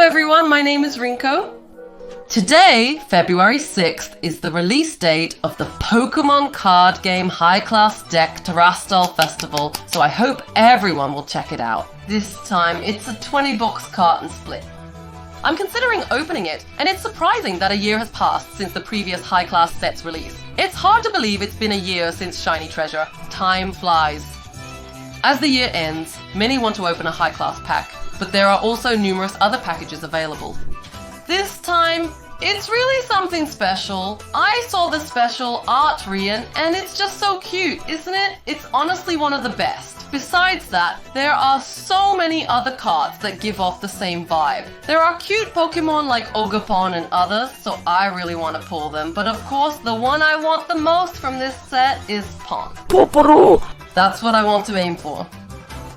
everyone, my name is Rinko. Today, February 6th, is the release date of the Pokémon card game High Class Deck Terastal Festival, so I hope everyone will check it out. This time, it's a 20-box carton split. I'm considering opening it, and it's surprising that a year has passed since the previous High Class set's release. It's hard to believe it's been a year since Shiny Treasure. Time flies. As the year ends, many want to open a High Class pack, but there are also numerous other packages available. This time, it's really something special. I saw the special art Rian, and it's just so cute, isn't it? It's honestly one of the best. Besides that, there are so many other cards that give off the same vibe. There are cute Pokemon like Ogapon and others, so I really want to pull them. But of course, the one I want the most from this set is Pon. Poporo! That's what I want to aim for.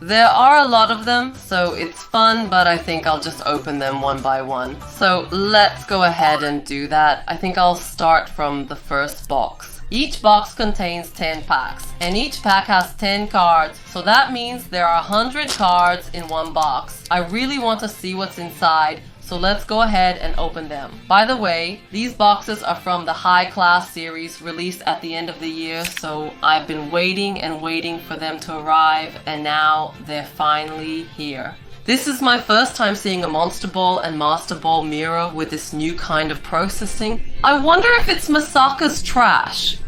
There are a lot of them, so it's fun, but I think I'll just open them one by one. So let's go ahead and do that. I think I'll start from the first box. Each box contains 10 packs, and each pack has 10 cards, so that means there are 100 cards in one box. I really want to see what's inside, so let's go ahead and open them. By the way, these boxes are from the High Class series released at the end of the year, so I've been waiting and waiting for them to arrive, and now they're finally here. This is my first time seeing a Monster Ball and Master Ball mirror with this new kind of processing. I wonder if it's Masaka's trash.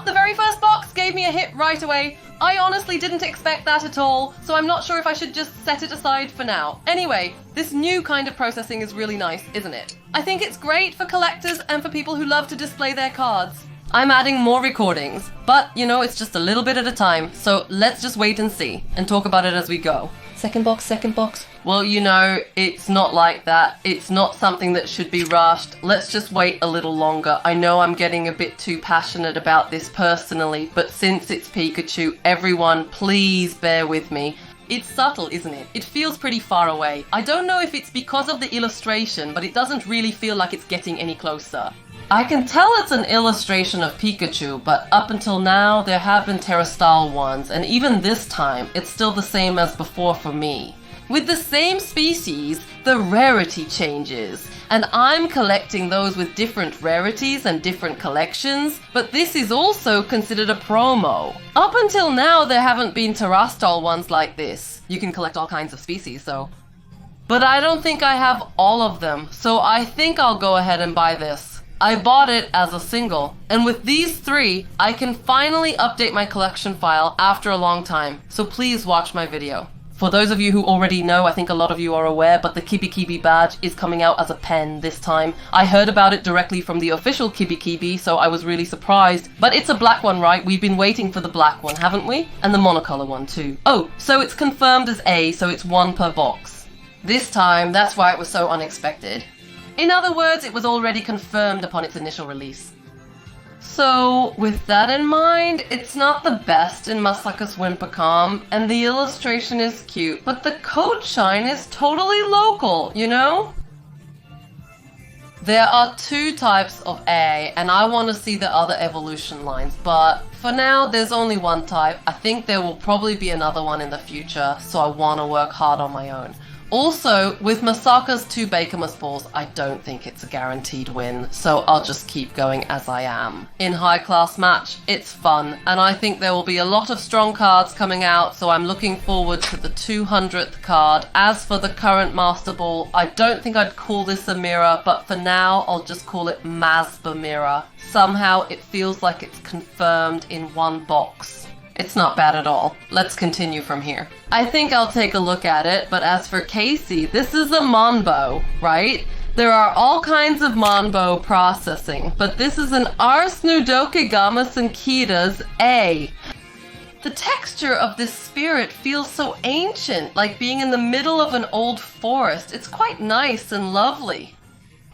The very first box gave me a hit right away. I honestly didn't expect that at all, so I'm not sure if I should just set it aside for now. Anyway, this new kind of processing is really nice, isn't it? I think it's great for collectors and for people who love to display their cards. I'm adding more recordings, but you know, it's just a little bit at a time, so let's just wait and see, and talk about it as we go. Second box. Well, you know, it's not like that. It's not something that should be rushed. Let's just wait a little longer. I know I'm getting a bit too passionate about this personally, but since it's Pikachu, everyone, please bear with me. It's subtle, isn't it? It feels pretty far away. I don't know if it's because of the illustration, but it doesn't really feel like it's getting any closer. I can tell it's an illustration of Pikachu, but up until now, there have been Terastal ones, and even this time, it's still the same as before for me. With the same species, the rarity changes, and I'm collecting those with different rarities and different collections, but this is also considered a promo. Up until now, there haven't been Terastal ones like this. You can collect all kinds of species, though. But I don't think I have all of them, so I think I'll go ahead and buy this. I bought it as a single, and with these 3, I can finally update my collection file after a long time, so please watch my video. For those of you who already know, I think a lot of you are aware, but the Kibi badge is coming out as a pen this time. I heard about it directly from the official Kibi, so I was really surprised. But it's a black one, right? We've been waiting for the black one, haven't we? And the monocolor one too. Oh, so it's confirmed as A, so it's 1 per box. This time, that's why it was so unexpected. In other words, it was already confirmed upon its initial release. So, with that in mind, it's not the best in Masaka's Whimpercom, and the illustration is cute, but the code shine is totally local, you know? There are 2 types of A, and I want to see the other evolution lines, but for now, there's only 1 type. I think there will probably be another one in the future, so I want to work hard on my own. Also, with Masaka's 2 Bakermas balls, I don't think it's a guaranteed win, so I'll just keep going as I am. In High Class Match, it's fun, and I think there will be a lot of strong cards coming out, so I'm looking forward to the 200th card. As for the current Master Ball, I don't think I'd call this a mirror, but for now, I'll just call it Masba Mirror. Somehow, it feels like it's confirmed in 1 box. It's not bad at all. Let's continue from here. I think I'll take a look at it, but as for Casey, this is a Monbo, right? There are all kinds of Monbo processing, but this is an Ars Nudokigama Sankita's A. The texture of this spirit feels so ancient, like being in the middle of an old forest. It's quite nice and lovely.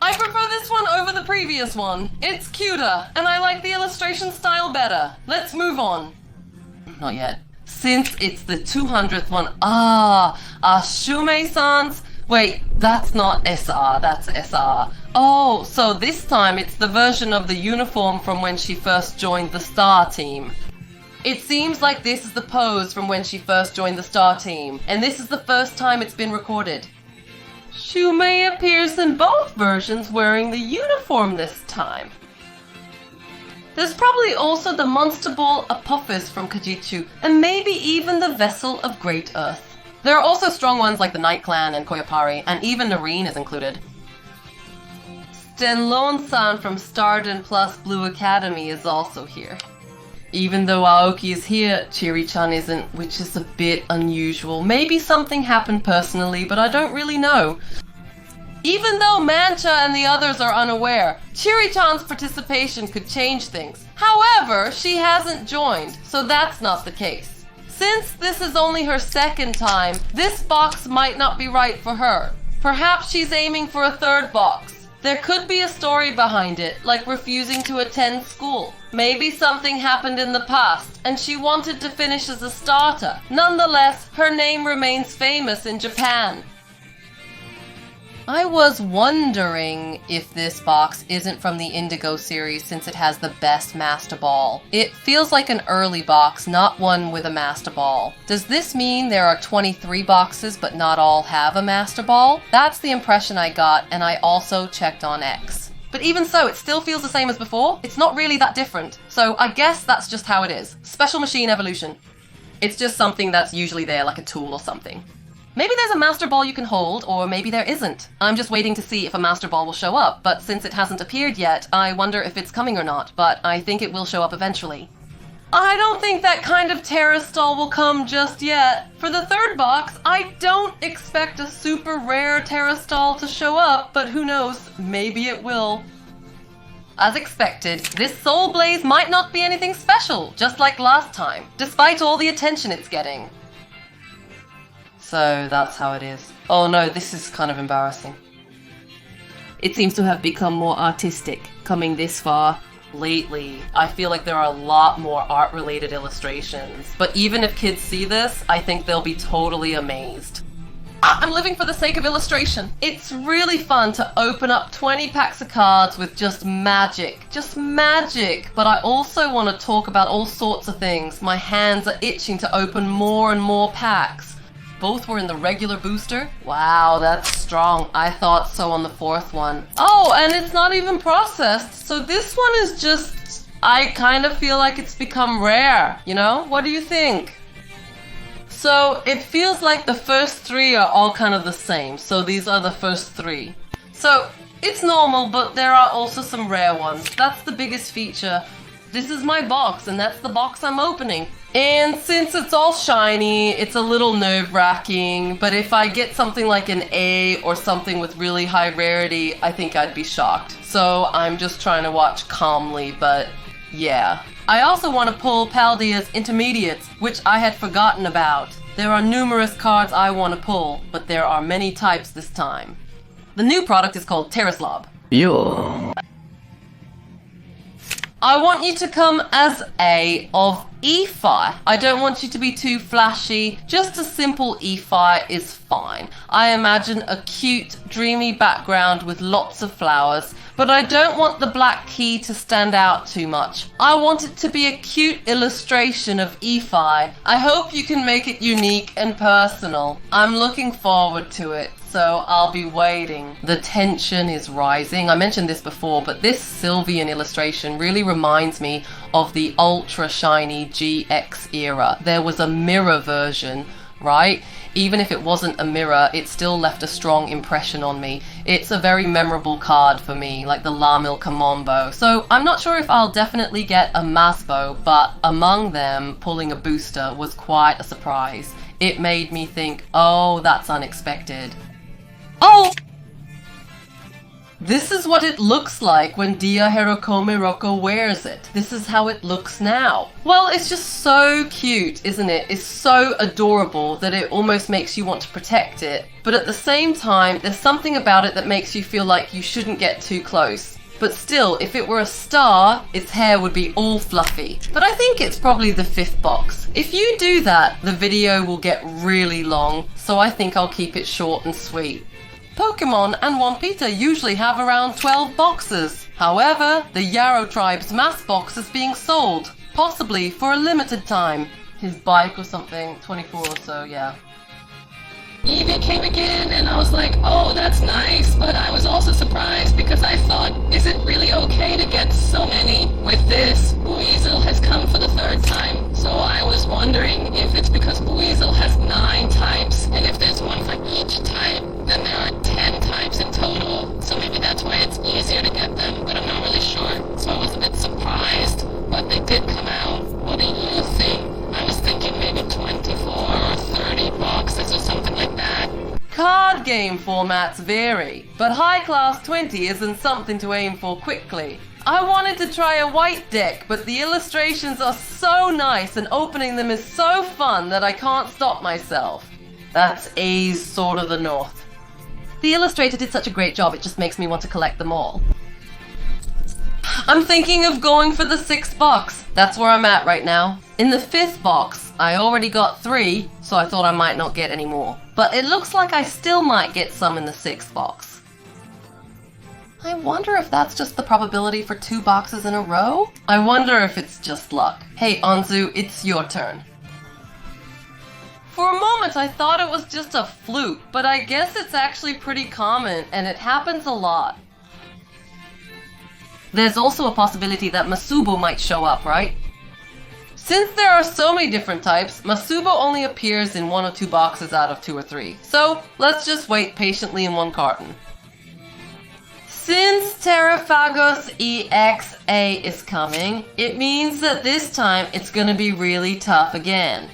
I prefer this one over the previous one. It's cuter, and I like the illustration style better. Let's move on. Not yet. Since it's the 200th one, Shumei-san's. Wait, that's not SR, that's SR. Oh, so this time it's the version of the uniform from when she first joined the Star Team. It seems like this is the pose from when she first joined the Star Team, and this is the first time it's been recorded. Shumei appears in both versions wearing the uniform this time. There's probably also the Monster Ball Apophis from Kajitsu, and maybe even the Vessel of Great Earth. There are also strong ones like the Night Clan and Koyapari, and even Nareen is included. Stenlone-san from Stardom Plus Blue Academy is also here. Even though Aoki is here, Chiri-chan isn't, which is a bit unusual. Maybe something happened personally, but I don't really know. Even though Mancha and the others are unaware, Chiri-chan's participation could change things. However, she hasn't joined, so that's not the case. Since this is only her second time, this box might not be right for her. Perhaps she's aiming for a third box. There could be a story behind it, like refusing to attend school. Maybe something happened in the past, and she wanted to finish as a starter. Nonetheless, her name remains famous in Japan. I was wondering if this box isn't from the Indigo series since it has the best Master Ball. It feels like an early box, not one with a Master Ball. Does this mean there are 23 boxes but not all have a Master Ball? That's the impression I got, and I also checked on X. But even so, it still feels the same as before. It's not really that different. So I guess that's just how it is. Special Machine Evolution. It's just something that's usually there, like a tool or something. Maybe there's a Master Ball you can hold, or maybe there isn't. I'm just waiting to see if a Master Ball will show up, but since it hasn't appeared yet, I wonder if it's coming or not, but I think it will show up eventually. I don't think that kind of Terrastall will come just yet. For the third box, I don't expect a super rare Terrastall to show up, but who knows, maybe it will. As expected, this Soul Blaze might not be anything special, just like last time, despite all the attention it's getting. So that's how it is. Oh no, this is kind of embarrassing. It seems to have become more artistic, coming this far. Lately, I feel like there are a lot more art-related illustrations. But even if kids see this, I think they'll be totally amazed. I'm living for the sake of illustration. It's really fun to open up 20 packs of cards with just magic. Just magic! But I also want to talk about all sorts of things. My hands are itching to open more and more packs. Both were in the regular booster? Wow, that's strong. I thought so on the fourth one. Oh, and it's not even processed. So this one is just... I kind of feel like it's become rare, you know? What do you think? So it feels like the first three are all kind of the same. So these are the first three. So it's normal, but there are also some rare ones. That's the biggest feature. This is my box, and that's the box I'm opening. And since it's all shiny, it's a little nerve-wracking, but if I get something like an A or something with really high rarity, I think I'd be shocked. So I'm just trying to watch calmly, but yeah. I also want to pull Paldea's Intermediates, which I had forgotten about. There are numerous cards I want to pull, but there are many types this time. The new product is called Terraslob. Yo. I want you to come as A of EFI. I don't want you to be too flashy. Just a simple EFI is fine. I imagine a cute, dreamy background with lots of flowers, but I don't want the black key to stand out too much. I want it to be a cute illustration of EFI. I hope you can make it unique and personal. I'm looking forward to it. So I'll be waiting. The tension is rising. I mentioned this before, but this Sylveon illustration really reminds me of the ultra shiny GX era. There was a mirror version, right? Even if it wasn't a mirror, it still left a strong impression on me. It's a very memorable card for me, like the La Milka Mombo. So I'm not sure if I'll definitely get a Masbo, but among them, pulling a booster was quite a surprise. It made me think, oh, that's unexpected. Oh! This is what it looks like when Dia Hirokome Roko wears it. This is how it looks now. Well, it's just so cute, isn't it? It's so adorable that it almost makes you want to protect it. But at the same time, there's something about it that makes you feel like you shouldn't get too close. But still, if it were a star, its hair would be all fluffy. But I think it's probably the 5th box. If you do that, the video will get really long, so I think I'll keep it short and sweet. Pokémon and Wampita usually have around 12 boxes. However, the Yarrow tribe's mass box is being sold, possibly for a limited time. His bike or something, 24 or so, yeah. Eevee came again, and I was like, oh, that's game formats vary, but High Class 20 isn't something to aim for quickly. I wanted to try a white deck, but the illustrations are so nice and opening them is so fun that I can't stop myself. That's A's Sword of the North. The illustrator did such a great job, it just makes me want to collect them all. I'm thinking of going for the 6th box. That's where I'm at right now. In the 5th box, I already got 3, so I thought I might not get any more. But it looks like I still might get some in the 6th box. I wonder if that's just the probability for 2 boxes in a row? I wonder if it's just luck. Hey Anzu, it's your turn. For a moment I thought it was just a fluke, but I guess it's actually pretty common and it happens a lot. There's also a possibility that Masubo might show up, right? Since there are so many different types, Masubo only appears in 1 or 2 boxes out of 2 or 3. So let's just wait patiently in 1 carton. Since Terraphagos EXA is coming, it means that this time it's gonna be really tough again.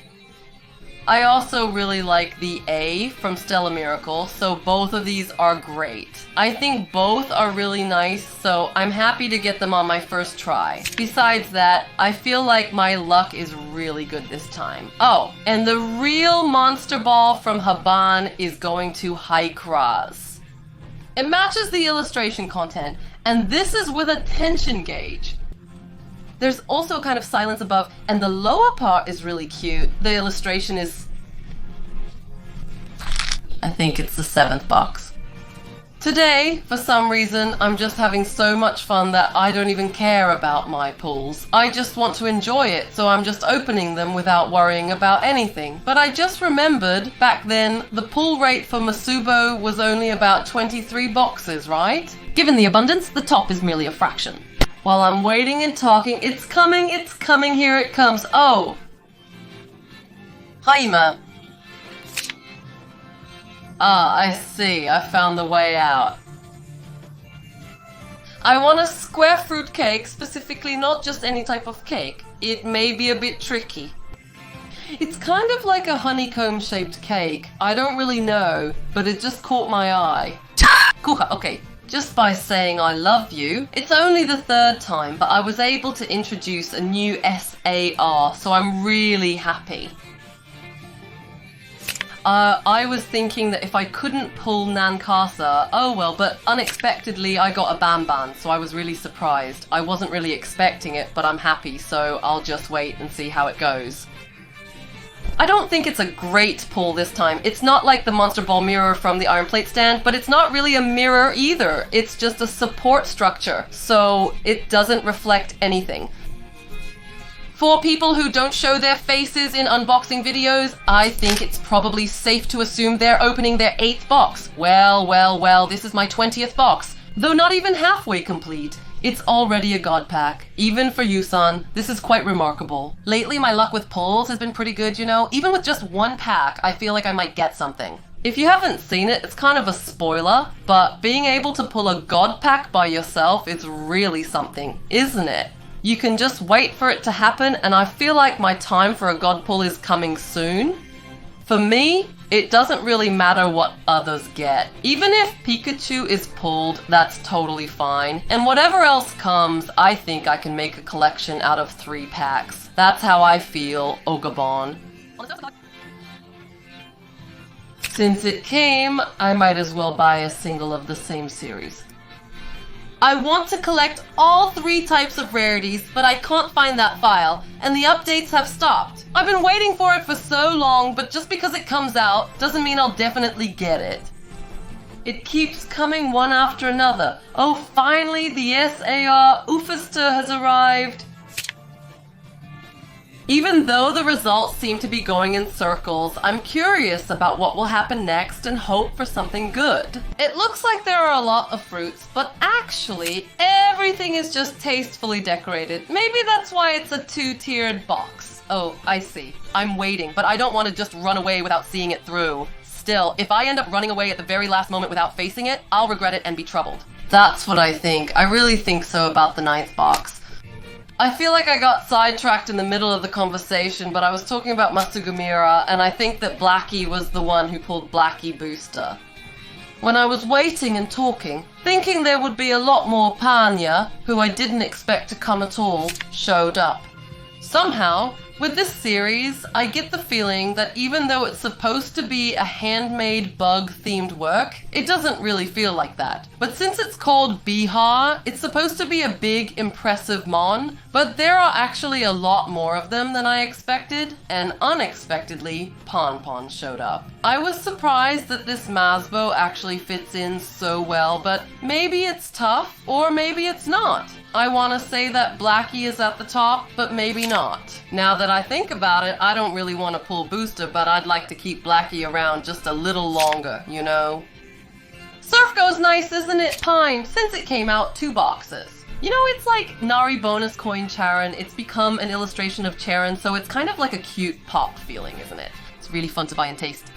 I also really like the A from Stella Miracle, so both of these are great. I think both are really nice, so I'm happy to get them on my first try. Besides that, I feel like my luck is really good this time. Oh, and the real Monster Ball from Haban is going to Haikraz. It matches the illustration content, and this is with a tension gauge. There's also a kind of silence above, and the lower part is really cute. The illustration is... I think it's the 7th box. Today, for some reason, I'm just having so much fun that I don't even care about my pulls. I just want to enjoy it, so I'm just opening them without worrying about anything. But I just remembered, back then, the pull rate for Masubo was only about 23 boxes, right? Given the abundance, the top is merely a fraction. While I'm waiting and talking, it's coming, here it comes. Oh! Haima. Ah, I see, I found the way out. I want a square fruit cake, specifically not just any type of cake. It may be a bit tricky. It's kind of like a honeycomb-shaped cake. I don't really know, but it just caught my eye. Kucha, okay. Just by saying I love you, it's only the 3rd time, but I was able to introduce a new SAR, so I'm really happy. I was thinking that if I couldn't pull Nankasa, oh well, but unexpectedly I got a Banban, so I was really surprised. I wasn't really expecting it, but I'm happy, so I'll just wait and see how it goes. I don't think it's a great pull this time. It's not like the Monster Ball mirror from the Iron Plate stand, but it's not really a mirror either. It's just a support structure, so it doesn't reflect anything. For people who don't show their faces in unboxing videos, I think it's probably safe to assume they're opening their 8th box. Well, this is my 20th box, though not even halfway complete. It's already a god pack. Even for Yusan, this is quite remarkable. Lately, my luck with pulls has been pretty good, you know? Even with just 1 pack, I feel like I might get something. If you haven't seen it, it's kind of a spoiler, but being able to pull a god pack by yourself is really something, isn't it? You can just wait for it to happen, and I feel like my time for a god pull is coming soon. For me, it doesn't really matter what others get. Even if Pikachu is pulled, that's totally fine. And whatever else comes, I think I can make a collection out of 3 packs. That's how I feel, Ogabon. Since it came, I might as well buy a single of the same series. I want to collect all 3 types of rarities, but I can't find that file, and the updates have stopped. I've been waiting for it for so long, but just because it comes out doesn't mean I'll definitely get it. It keeps coming one after another. Oh, finally the SAR Ufester has arrived. Even though the results seem to be going in circles, I'm curious about what will happen next and hope for something good. It looks like there are a lot of fruits, but actually, everything is just tastefully decorated. Maybe that's why it's a 2-tiered box. Oh, I see. I'm waiting, but I don't want to just run away without seeing it through. Still, if I end up running away at the very last moment without facing it, I'll regret it and be troubled. That's what I think. I really think so about the 9th box. I feel like I got sidetracked in the middle of the conversation, but I was talking about Masugumira, and I think that Blackie was the one who pulled Blackie Booster. when I was waiting and talking, thinking there would be a lot more Panya, who I didn't expect to come at all, showed up. Somehow, with this series, I get the feeling that even though it's supposed to be a handmade bug-themed work, it doesn't really feel like that. But since it's called Bihar, it's supposed to be a big, impressive mon, but there are actually a lot more of them than I expected, and unexpectedly, Pon showed up. I was surprised that this Masbo actually fits in so well, but maybe it's tough, or maybe it's not. I want to say that Blackie is at the top, but maybe not. Now that I think about it, I don't really want to pull Booster, but I'd like to keep Blackie around just a little longer, you know? Surf Go's nice, isn't it? Pine, since it came out 2 boxes. You know, it's like Nari bonus coin Charon. It's become an illustration of Charon, so it's kind of like a cute pop feeling, isn't it? It's really fun to buy and taste.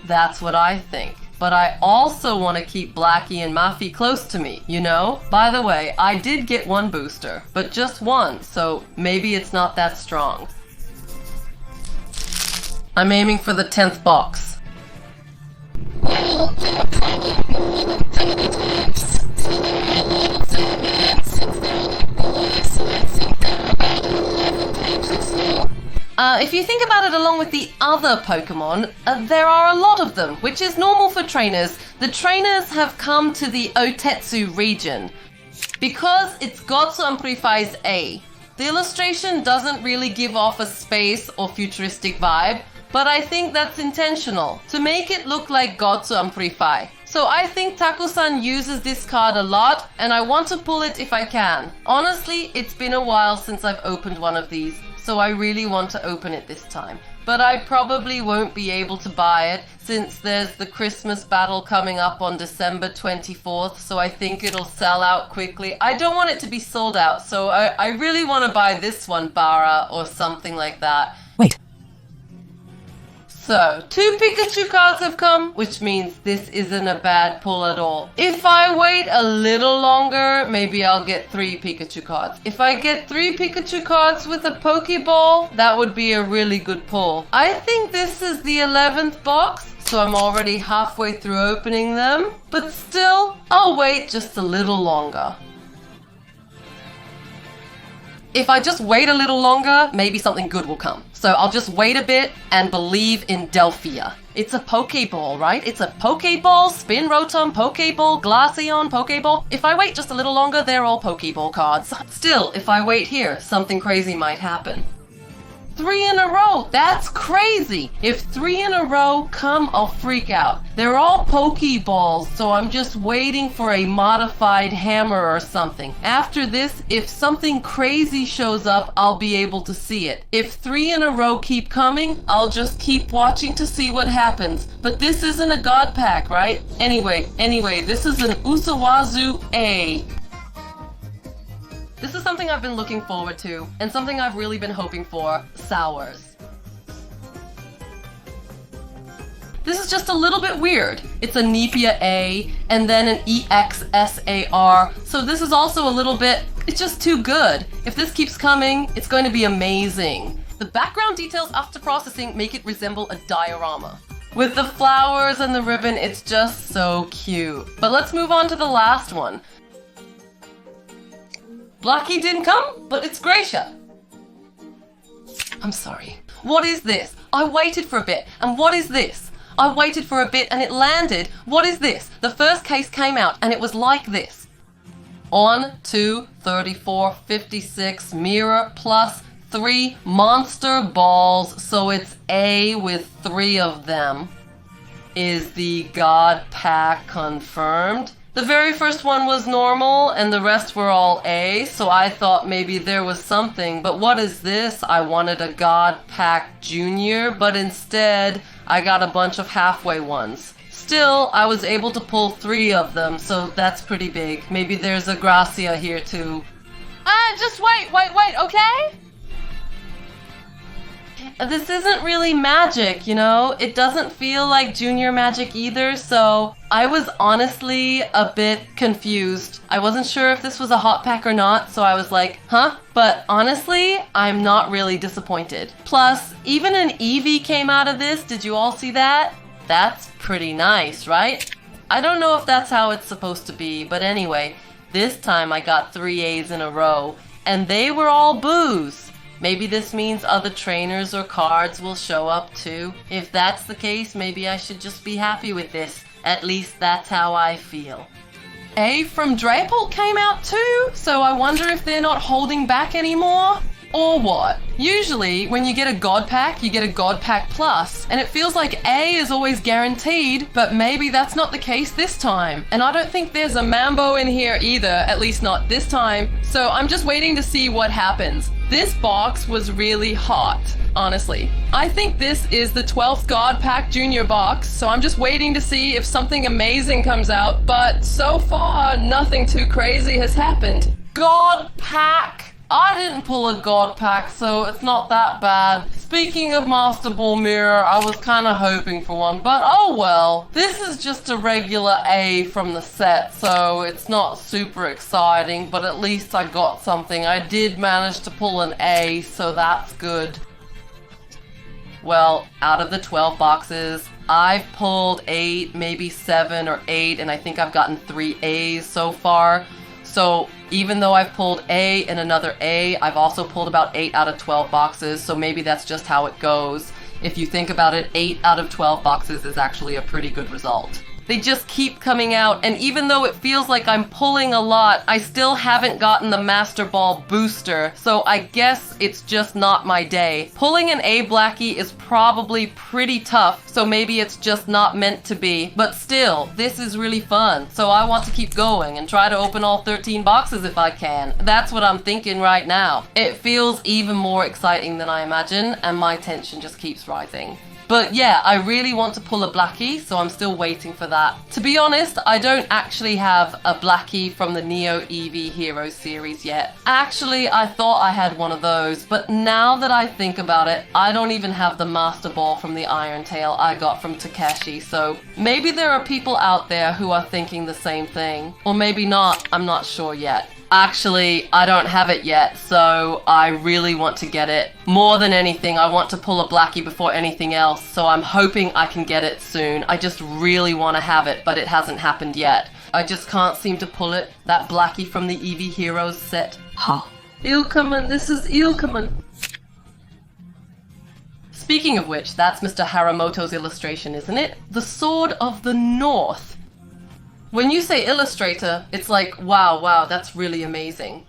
That's what I think. But I also want to keep Blackie and Mafi close to me, you know? By the way, I did get 1 booster, but just 1, so maybe it's not that strong. I'm aiming for the 10th box. If you think about it along with the other Pokemon, there are a lot of them, which is normal for trainers. The trainers have come to the Otetsu region because it's Gotsu Amplify's A. The illustration doesn't really give off a space or futuristic vibe, but I think that's intentional, to make it look like Gotsu Amplify. So I think Taku-san uses this card a lot, and I want to pull it if I can. Honestly, it's been a while since I've opened one of these, so I really want to open it this time. But I probably won't be able to buy it, since there's the Christmas battle coming up on December 24th, so I think it'll sell out quickly. I don't want it to be sold out, so I really want to buy this one, Bara, or something like that. Wait. So, 2 Pikachu cards have come, which means this isn't a bad pull at all. If I wait a little longer, maybe I'll get 3 Pikachu cards. If I get 3 Pikachu cards with a Pokeball, that would be a really good pull. I think this is the 11th box, so I'm already halfway through opening them. But still, I'll wait just a little longer. If I just wait a little longer, maybe something good will come. So I'll just wait a bit and believe in Delphia. It's a Pokeball, right? It's a Pokeball, Spin Rotom, Pokeball, Glaceon, Pokeball. If I wait just a little longer, they're all Pokeball cards. Still, if I wait here, something crazy might happen. 3 in a row! That's crazy! If 3 in a row come, I'll freak out. They're all Pokeballs, so I'm just waiting for a modified hammer or something. After this, if something crazy shows up, I'll be able to see it. If 3 in a row keep coming, I'll just keep watching to see what happens. But this isn't a God Pack, right? Anyway, this is an Usawazu A. This is something I've been looking forward to, and something I've really been hoping for, Sours. This is just a little bit weird. It's a Nepia A, and then an EXSAR, so this is also a little bit, it's just too good. If this keeps coming, it's going to be amazing. The background details after processing make it resemble a diorama. With the flowers and the ribbon, it's just so cute. But let's move on to the last one. Blackie didn't come, but it's Gracia. I'm sorry. What is this? I waited for a bit, and what is this? I waited for a bit and it landed. What is this? The first case came out and it was like this. 1, 2, 34, 56, mirror plus 3 monster balls, so it's A with 3 of them. Is the God Pack confirmed? The very first one was normal and the rest were all A, so I thought maybe there was something. But what is this? I wanted a God Pack Junior, but instead I got a bunch of halfway ones. Still, I was able to pull 3 of them, so that's pretty big. Maybe there's a Gracia here too. Just wait, okay? This isn't really magic, you know? It doesn't feel like junior magic either, so I was honestly a bit confused. I wasn't sure if this was a hot pack or not, so I was like, huh? But honestly, I'm not really disappointed. Plus, even an Eevee came out of this. Did you all see that? That's pretty nice, right? I don't know if that's how it's supposed to be, but anyway, this time I got 3 A's in a row, and they were all boos. Maybe this means other trainers or cards will show up too. If that's the case, maybe I should just be happy with this. At least that's how I feel. A from Drapult came out too, so I wonder if they're not holding back anymore? Or what? Usually, when you get a God Pack, you get a God Pack Plus, and it feels like A is always guaranteed, but maybe that's not the case this time. And I don't think there's a Mambo in here either, at least not this time, so I'm just waiting to see what happens. This box was really hot, honestly. I think this is the 12th God Pack Junior box, so I'm just waiting to see if something amazing comes out, but so far, nothing too crazy has happened. God Pack! I didn't pull a God Pack, so it's not that bad. Speaking of Master Ball Mirror, I was kind of hoping for one, but oh well. This is just a regular A from the set, so it's not super exciting, but at least I got something. I did manage to pull an A, so that's good. Well, out of the 12 boxes, I've pulled 8, maybe 7 or 8, and I think I've gotten 3 A's so far. So even though I've pulled A and another A, I've also pulled about 8 out of 12 boxes, so maybe that's just how it goes. If you think about it, 8 out of 12 boxes is actually a pretty good result. They just keep coming out, and even though it feels like I'm pulling a lot, I still haven't gotten the Master Ball booster, so I guess it's just not my day. Pulling an A Blackie is probably pretty tough, so maybe it's just not meant to be, but still, this is really fun, so I want to keep going and try to open all 13 boxes if I can. That's what I'm thinking right now. It feels even more exciting than I imagined, and my tension just keeps rising. But yeah, I really want to pull a Blackie, so I'm still waiting for that. To be honest, I don't actually have a Blackie from the Neo Eevee Heroes series yet. Actually, I thought I had one of those, but now that I think about it, I don't even have the Master Ball from the Iron Tail I got from Takeshi, so maybe there are people out there who are thinking the same thing. Or maybe not, I'm not sure yet. Actually, I don't have it yet, so I really want to get it. More than anything, I want to pull a Blackie before anything else, so I'm hoping I can get it soon. I just really want to have it, but it hasn't happened yet. I just can't seem to pull it. That Blackie from the Eevee Heroes set. Huh. Eelkaman, this is Eelkaman. Speaking of which, that's Mr. Haramoto's illustration, isn't it? The Sword of the North. When you say illustrator, it's like, wow, that's really amazing.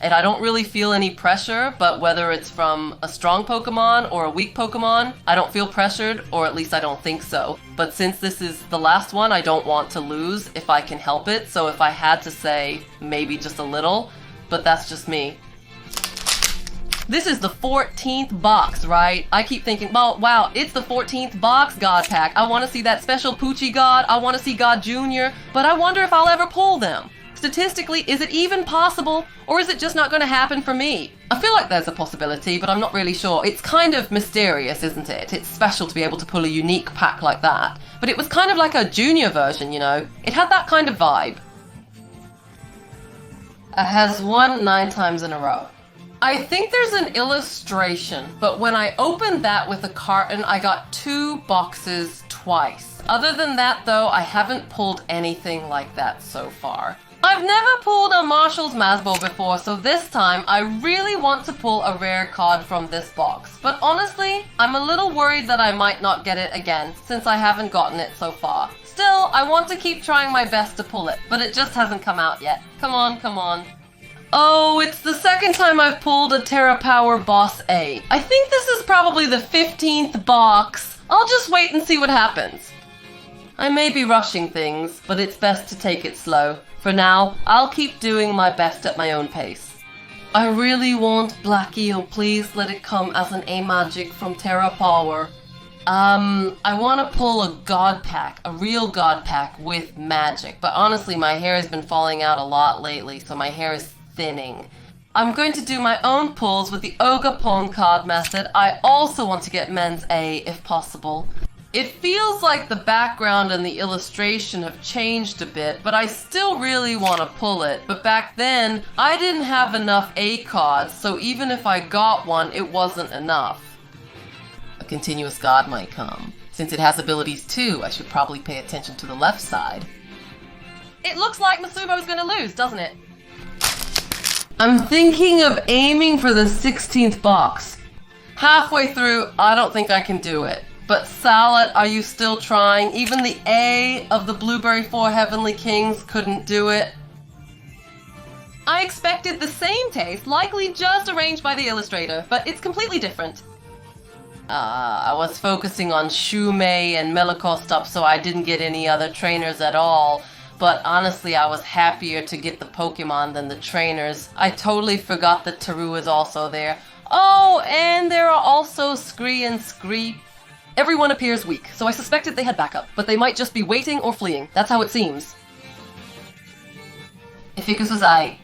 And I don't really feel any pressure, but whether it's from a strong Pokemon or a weak Pokemon, I don't feel pressured, or at least I don't think so. But since this is the last one, I don't want to lose if I can help it, so if I had to say, maybe just a little, but that's just me. This is the 14th box, right? I keep thinking, well, wow, it's the 14th box God Pack. I want to see that special Poochie God. I want to see God Jr., but I wonder if I'll ever pull them. Statistically, is it even possible, or is it just not going to happen for me? I feel like there's a possibility, but I'm not really sure. It's kind of mysterious, isn't it? It's special to be able to pull a unique pack like that. But it was kind of like a junior version, you know? It had that kind of vibe. It has won 9 times in a row. I think there's an illustration, but when I opened that with a carton, I got 2 boxes twice. Other than that, though, I haven't pulled anything like that so far. I've never pulled a Marshall's Masball before, so this time I really want to pull a rare card from this box. But honestly, I'm a little worried that I might not get it again, since I haven't gotten it so far. Still, I want to keep trying my best to pull it, but it just hasn't come out yet. Come on, come on. Oh, it's the second time I've pulled a Terra Power Boss A. I think this is probably the 15th box. I'll just wait and see what happens. I may be rushing things, but it's best to take it slow. For now, I'll keep doing my best at my own pace. I really want Blackie, oh please let it come as an A-Magic from Terra Power. I want to pull a God Pack, a real God Pack with magic, but honestly my hair has been falling out a lot lately, so my hair is thinning. I'm going to do my own pulls with the Ogapon card method. I also want to get men's A if possible. It feels like the background and the illustration have changed a bit, but I still really want to pull it. But back then, I didn't have enough A cards, so even if I got one, it wasn't enough. A continuous god might come. Since it has abilities too, I should probably pay attention to the left side. It looks like Masubo's gonna lose, doesn't it? I'm thinking of aiming for the 16th box. Halfway through, I don't think I can do it. But Salad, are you still trying? Even the A of the Blueberry 4 Heavenly Kings couldn't do it. I expected the same taste, likely just arranged by the illustrator, but it's completely different. I was focusing on Shumei and Melikostop, so I didn't get any other trainers at all. But honestly, I was happier to get the Pokemon than the trainers. I totally forgot that Taru is also there. Oh, and there are also Scree and Screep. Everyone appears weak, so I suspected they had backup, but they might just be waiting or fleeing. That's how it seems. Ifikusuzai.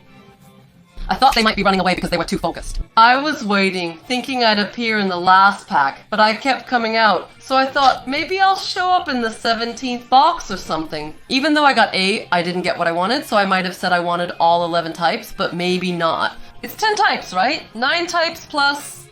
I thought they might be running away because they were too focused. I was waiting, thinking I'd appear in the last pack, but I kept coming out, so I thought maybe I'll show up in the 17th box or something. Even though I got 8, I didn't get what I wanted, so I might have said I wanted all 11 types, but maybe not. It's 10 types, right? 9 types plus...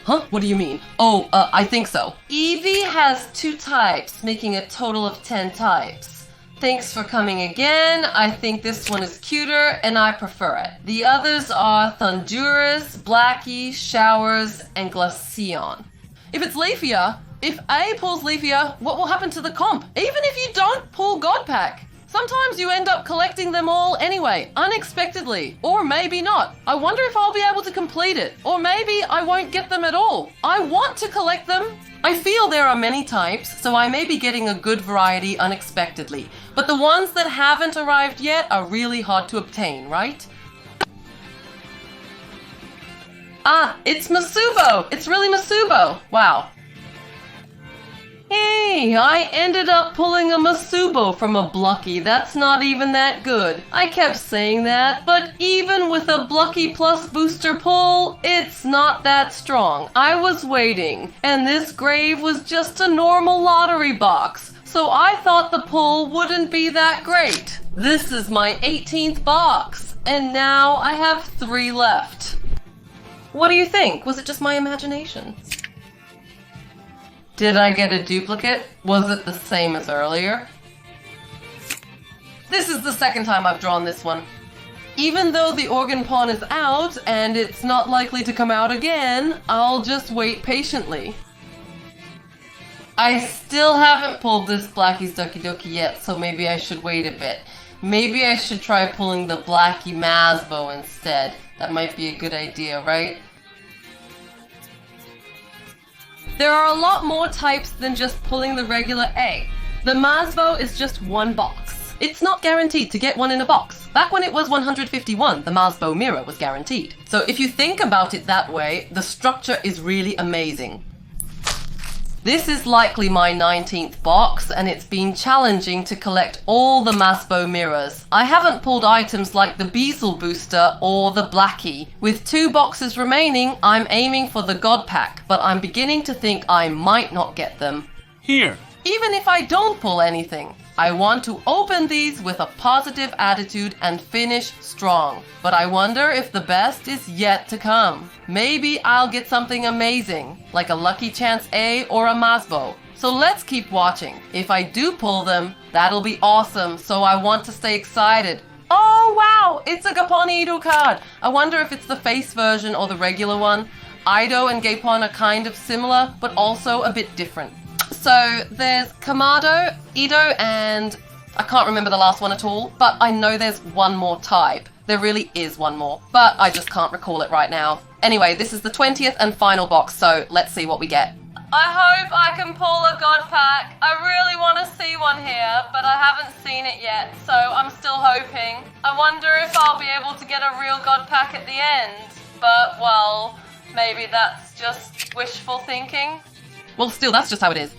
Huh? What do you mean? Oh, I think so. Eevee has 2 types, making a total of 10 types. Thanks for coming again. I think this one is cuter, and I prefer it. The others are Thunduras, Blackie, Showers, and Glaceon. If it's Leafeon, if A pulls Leafeon, what will happen to the comp? Even if you don't pull God Pack? Sometimes you end up collecting them all anyway, unexpectedly. Or maybe not. I wonder if I'll be able to complete it. Or maybe I won't get them at all. I want to collect them. I feel there are many types, so I may be getting a good variety unexpectedly. But the ones that haven't arrived yet are really hard to obtain, right? Ah, it's Masubo! It's really Masubo! Wow. Hey, I ended up pulling a Masubo from a Blucky. That's not even that good. I kept saying that, but even with a Blucky plus booster pull, it's not that strong. I was waiting, and this grave was just a normal lottery box, so I thought the pull wouldn't be that great. This is my 18th box, and now I have 3 left. What do you think? Was it just my imagination? Did I get a duplicate? Was it the same as earlier? This is the second time I've drawn this one. Even though the organ pawn is out, and it's not likely to come out again, I'll just wait patiently. I still haven't pulled this Blackie's Doki Doki yet, so maybe I should wait a bit. Maybe I should try pulling the Blackie Masbo instead. That might be a good idea, right? There are a lot more types than just pulling the regular A. The Masbo is just 1 box. It's not guaranteed to get one in a box. Back when it was 151, the Masbo mirror was guaranteed. So if you think about it that way, the structure is really amazing. This is likely my 19th box, and it's been challenging to collect all the Masbo mirrors. I haven't pulled items like the Beazle booster or the Blackie. With 2 boxes remaining, I'm aiming for the God Pack, but I'm beginning to think I might not get them. Here. Even if I don't pull anything, I want to open these with a positive attitude and finish strong. But I wonder if the best is yet to come. Maybe I'll get something amazing, like a Lucky Chance A or a Masbo. So let's keep watching. If I do pull them, that'll be awesome, so I want to stay excited. Oh wow, it's a Gaponiido card. I wonder if it's the face version or the regular one. Ido and Gapon are kind of similar, but also a bit different. So there's Kamado, Ido, and I can't remember the last one at all, but I know there's one more type. There really is one more, but I just can't recall it right now. Anyway, this is the 20th and final box, so let's see what we get. I hope I can pull a God Pack. I really want to see one here, but I haven't seen it yet, so I'm still hoping. I wonder if I'll be able to get a real God Pack at the end, but, well, maybe that's just wishful thinking. Well, still, that's just how it is.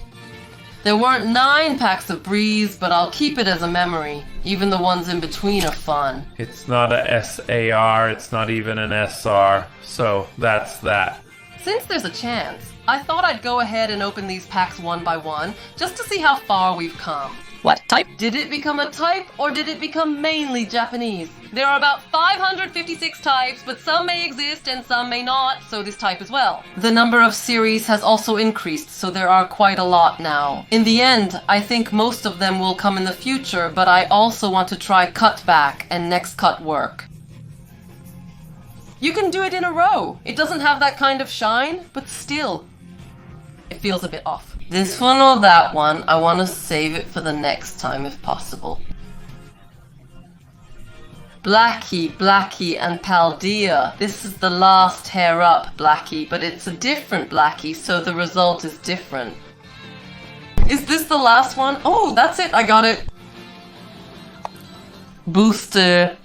There weren't 9 packs of Breeze, but I'll keep it as a memory. Even the ones in between are fun. It's not a SAR, it's not even an SR, so that's that. Since there's a chance, I thought I'd go ahead and open these packs one by one, just to see how far we've come. What type? Did it become a type, or did it become mainly Japanese? There are about 556 types, but some may exist and some may not, so this type as well. The number of series has also increased, so there are quite a lot now. In the end, I think most of them will come in the future, but I also want to try cutback and next cut work. You can do it in a row. It doesn't have that kind of shine, but still, it feels a bit off. This one or that one, I want to save it for the next time if possible. Blackie, Blackie, and Paldea. This is the last hair up Blackie, but it's a different Blackie, so the result is different. Is this the last one? Oh, that's it, I got it. Booster.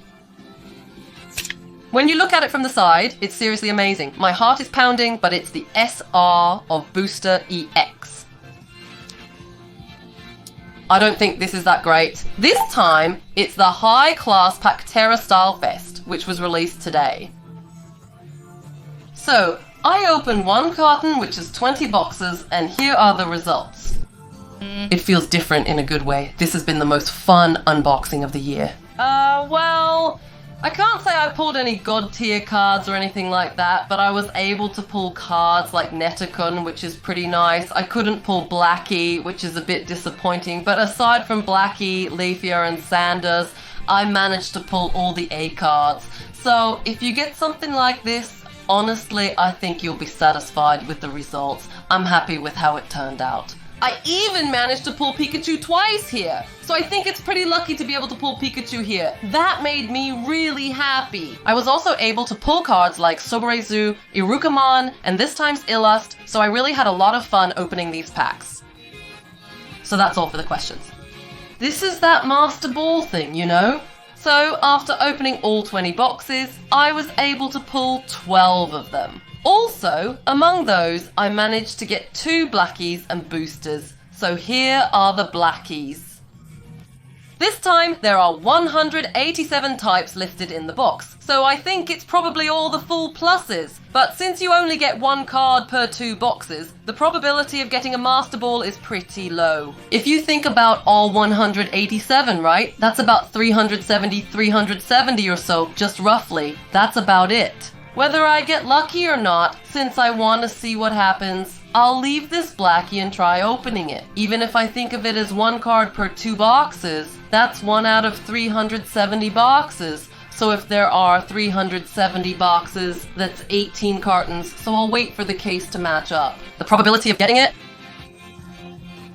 When you look at it from the side, it's seriously amazing. My heart is pounding, but it's the SR of Booster EX. I don't think this is that great. This time, it's the high-class Pactera Style Fest, which was released today. So, I opened one carton, which is 20 boxes, and here are the results. It feels different in a good way. This has been the most fun unboxing of the year. Well, I can't say I pulled any god tier cards or anything like that, but I was able to pull cards like Netakun, which is pretty nice. I couldn't pull Blackie, which is a bit disappointing, but aside from Blackie, Leafear, and Sanders, I managed to pull all the A cards. So if you get something like this, honestly, I think you'll be satisfied with the results. I'm happy with how it turned out. I even managed to pull Pikachu twice here, so I think it's pretty lucky to be able to pull Pikachu here. That made me really happy. I was also able to pull cards like Soborezu, Irukamon, and this time's Illust, so I really had a lot of fun opening these packs. So that's all for the questions. This is that Master Ball thing, you know? So after opening all 20 boxes, I was able to pull 12 of them. Also, among those, I managed to get 2 Blackies and boosters. So here are the Blackies. This time, there are 187 types listed in the box, so I think it's probably all the full pluses. But since you only get 1 card per 2 boxes, the probability of getting a Master Ball is pretty low. If you think about all 187, right? That's about 370 or so, just roughly. That's about it. Whether I get lucky or not, since I want to see what happens, I'll leave this Blackie and try opening it. Even if I think of it as 1 card per 2 boxes, that's 1 out of 370 boxes. So if there are 370 boxes, that's 18 cartons, so I'll wait for the case to match up. The probability of getting it?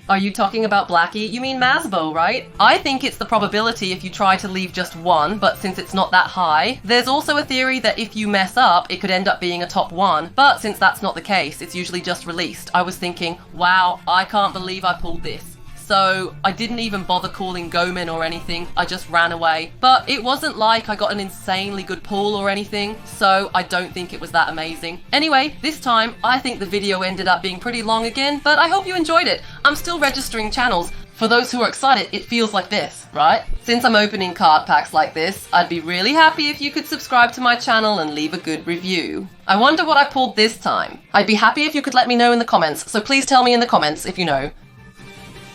Are you talking about Blackie? You mean Masbo, right? I think it's the probability if you try to leave just 1, but since it's not that high. There's also a theory that if you mess up, it could end up being a top 1, but since that's not the case, it's usually just released. I was thinking, wow, I can't believe I pulled this. So I didn't even bother calling Gomen or anything, I just ran away. But it wasn't like I got an insanely good pull or anything, so I don't think it was that amazing. Anyway, this time, I think the video ended up being pretty long again, but I hope you enjoyed it. I'm still registering channels. For those who are excited, it feels like this, right? Since I'm opening card packs like this, I'd be really happy if you could subscribe to my channel and leave a good review. I wonder what I pulled this time. I'd be happy if you could let me know in the comments, so please tell me in the comments if you know.